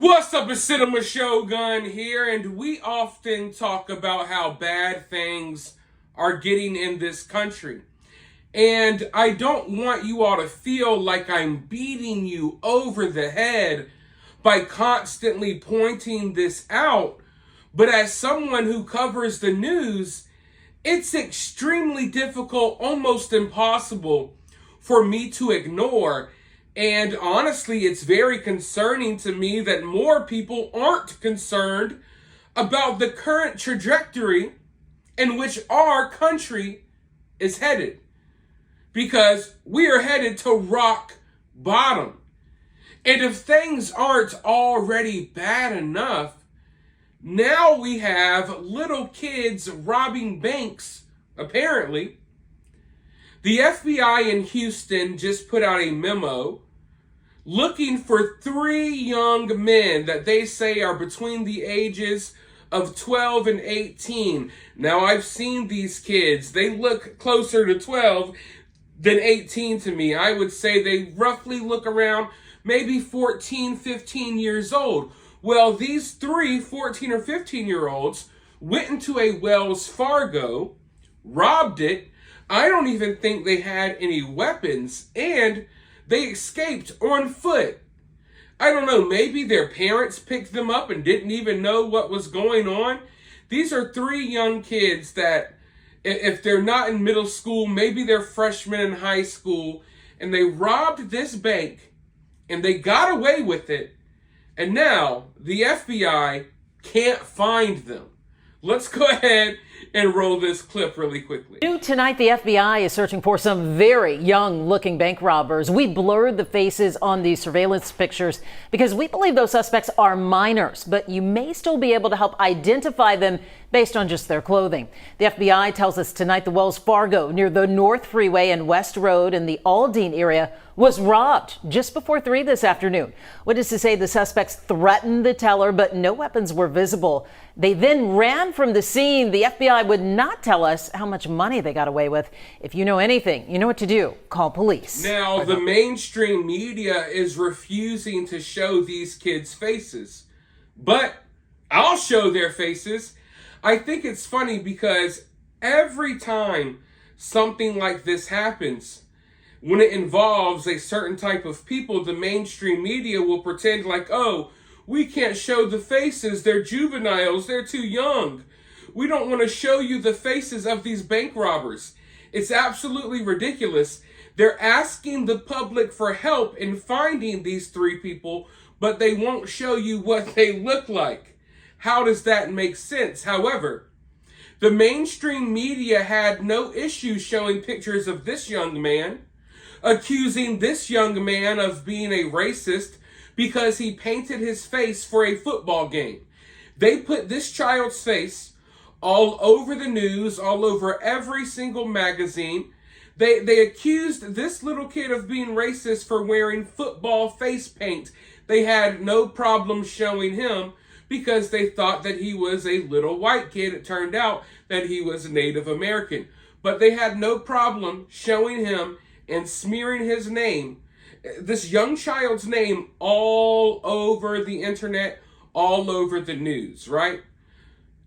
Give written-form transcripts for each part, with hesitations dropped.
What's up, it's cinemashogun here, and we often talk about how bad things are getting in this country. And I don't want you all to feel like I'm beating you over the head by constantly pointing this out. But as someone who covers the news, it's extremely difficult, almost impossible, for me to ignore. And honestly, it's very concerning to me that more people aren't concerned about the current trajectory in which our country is headed. Because we are headed to rock bottom. And if things aren't already bad enough, now we have little kids robbing banks, apparently. The FBI in Houston just put out a memo looking for 3 young men that they say are between the ages of 12 and 18. Now, I've seen these kids. They look closer to 12 than 18 to me. I would say they roughly look around maybe 14, 15 years old. Well, these 3 14 or 15-year-olds went into a Wells Fargo, robbed it. I don't even think they had any weapons, and they escaped on foot. I don't know, maybe their parents picked them up and didn't even know what was going on. These are 3 young kids that, if they're not in middle school, maybe they're freshmen in high school, and they robbed this bank, and they got away with it, and now the FBI can't find them. Let's go ahead and roll this clip really quickly. New tonight, the FBI is searching for some very young-looking bank robbers. We blurred the faces on these surveillance pictures because we believe those suspects are minors, but you may still be able to help identify them based on just their clothing. The FBI tells us tonight the Wells Fargo near the North Freeway and West Road in the Aldine area was robbed just before 3 this afternoon. Witnesses say the suspects threatened the teller, but no weapons were visible. They then ran from the scene. The FBI would not tell us how much money they got away with. If you know anything, you know what to do. Call police. Now, the mainstream media is refusing to show these kids' faces, but I'll show their faces. I think it's funny because every time something like this happens, when it involves a certain type of people, the mainstream media will pretend like, oh, we can't show the faces. They're juveniles. They're too young. We don't want to show you the faces of these bank robbers. It's absolutely ridiculous. They're asking the public for help in finding these 3 people, but they won't show you what they look like. How does that make sense? However, the mainstream media had no issue showing pictures of this young man, accusing this young man of being a racist because he painted his face for a football game. They put this child's face all over the news, all over every single magazine. They accused this little kid of being racist for wearing football face paint. They had no problem showing him because they thought that he was a little white kid. It turned out that he was Native American. But they had no problem showing him and smearing his name, this young child's name, all over the internet, all over the news, right?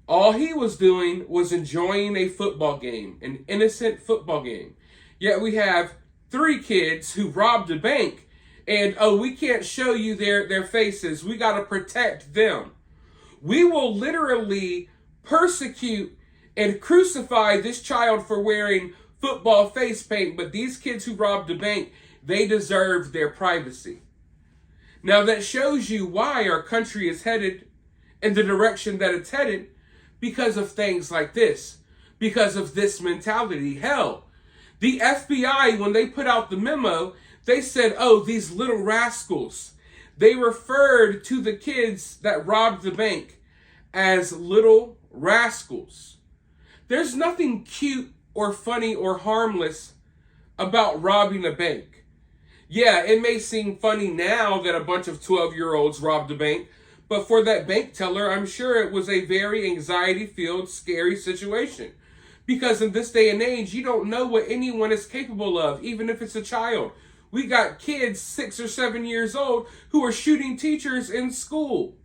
All he was doing was enjoying a football game, an innocent football game. Yet we have 3 kids who robbed a bank, and oh, we can't show you their faces. We got to protect them. We will literally persecute and crucify this child for wearing football face paint, but these kids who robbed a bank, they deserve their privacy. Now that shows you why our country is headed in the direction that it's headed, because of things like this, because of this mentality. Hell, the FBI, when they put out the memo, they said, oh, these little rascals. They referred to the kids that robbed the bank as little rascals. There's nothing cute or funny or harmless about robbing a bank. Yeah, it may seem funny now that a bunch of 12-year-olds robbed a bank, but for that bank teller, I'm sure it was a very anxiety-filled, scary situation. Because in this day and age, you don't know what anyone is capable of, even if it's a child. We got kids 6 or 7 years old who are shooting teachers in school.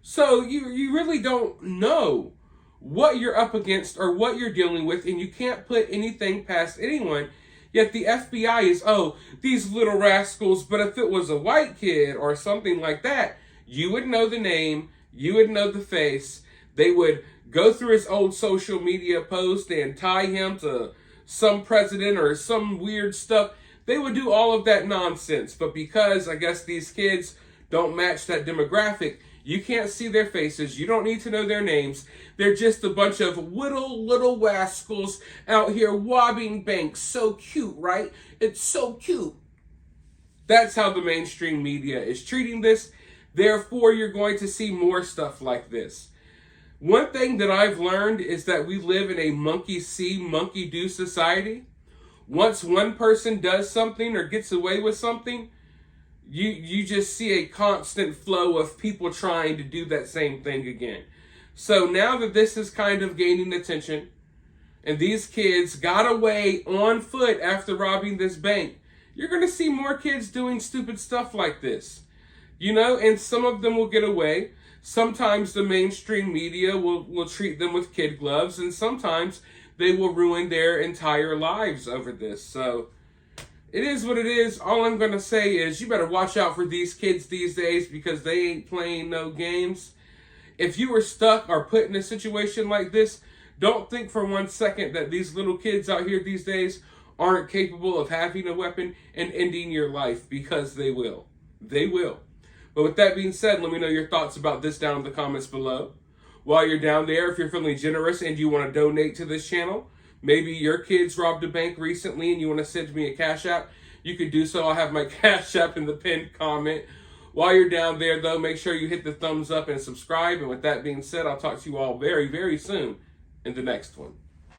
So you really don't know what you're up against or what you're dealing with, and you can't put anything past anyone. Yet the FBI is, oh, these little rascals, but if it was a white kid or something like that, you would know the name, you would know the face. They would go through his old social media post and tie him to some president or some weird stuff. They would do all of that nonsense. But because I guess these kids don't match that demographic, you can't see their faces. You don't need to know their names. They're just a bunch of little rascals out here robbing banks. So cute, right? It's so cute. That's how the mainstream media is treating this. Therefore, you're going to see more stuff like this. One thing that I've learned is that we live in a monkey see, monkey do society. Once one person does something or gets away with something, you just see a constant flow of people trying to do that same thing again. So now that this is kind of gaining attention, and these kids got away on foot after robbing this bank, you're going to see more kids doing stupid stuff like this. You know, and some of them will get away. Sometimes the mainstream media will treat them with kid gloves, and sometimes they will ruin their entire lives over this. So it is what it is. All I'm going to say is you better watch out for these kids these days because they ain't playing no games. If you were stuck or put in a situation like this, don't think for 1 second that these little kids out here these days aren't capable of having a weapon and ending your life, because they will. They will. But with that being said, let me know your thoughts about this down in the comments below. While you're down there, if you're feeling generous and you want to donate to this channel, maybe your kids robbed a bank recently and you want to send me a CashApp, you could do so. I'll have my CashApp in the pinned comment. While you're down there, though, make sure you hit the thumbs up and subscribe. And with that being said, I'll talk to you all very, very soon in the next one.